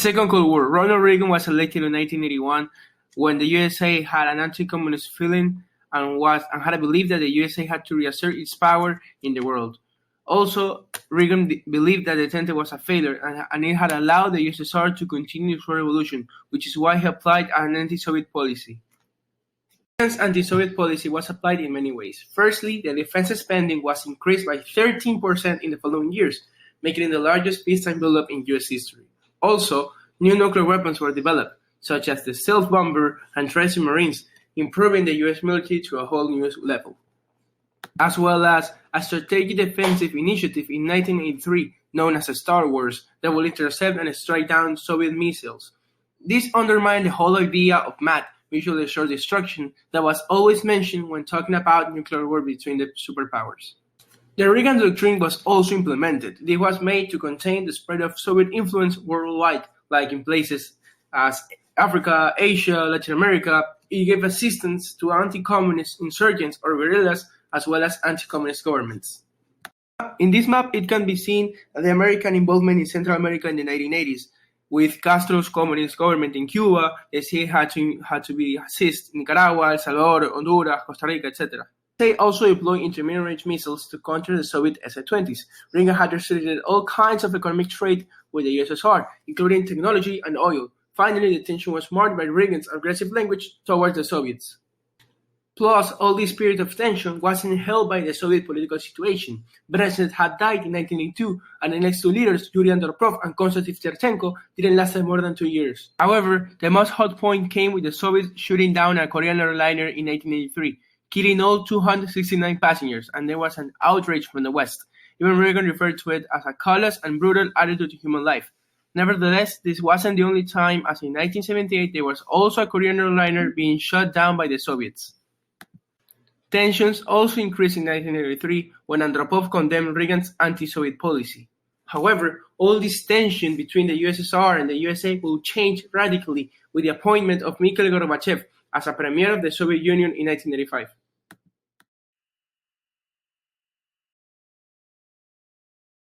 Second Cold War. Ronald Reagan was elected in 1981 when the USA had an anti-communist feeling and had a belief that the USA had to reassert its power in the world. Also, Reagan believed that the Entente was a failure and it had allowed the USSR to continue its revolution, which is why he applied an anti-Soviet policy. Reagan's anti-Soviet policy was applied in many ways. Firstly, the defense spending was increased by 13% in the following years, making it the largest peacetime buildup in US history. Also, new nuclear weapons were developed, such as the stealth bomber and tracer marines, improving the US military to a whole new level, as well as a strategic defensive initiative in 1983 known as Star Wars that will intercept and strike down Soviet missiles. This undermined the whole idea of MAD, mutually assured destruction, that was always mentioned when talking about nuclear war between the superpowers. The Reagan Doctrine was also implemented. This was made to contain the spread of Soviet influence worldwide, like in places as Africa, Asia, Latin America. It gave assistance to anti-communist insurgents or guerrillas, as well as anti-communist governments. In this map, it can be seen the American involvement in Central America in the 1980s. With Castro's communist government in Cuba, the CIA had to be assist Nicaragua, El Salvador, Honduras, Costa Rica, etc. They also deployed intermediate-range missiles to counter the Soviet SA-20s. Reagan had restricted all kinds of economic trade with the USSR, including technology and oil. Finally, the tension was marked by Reagan's aggressive language towards the Soviets. Plus, all this period of tension wasn't held by the Soviet political situation. Brezhnev had died in 1982, and the next two leaders, Yuri Andropov and Konstantin Terchenko, didn't last more than 2 years. However, the most hot point came with the Soviets shooting down a Korean airliner in 1983, killing all 269 passengers, and there was an outrage from the West. Even Reagan referred to it as a callous and brutal attitude to human life. Nevertheless, this wasn't the only time, as in 1978 there was also a Korean airliner being shot down by the Soviets. Tensions also increased in 1983 when Andropov condemned Reagan's anti-Soviet policy. However, all this tension between the USSR and the USA will change radically with the appointment of Mikhail Gorbachev as a premier of the Soviet Union in 1985.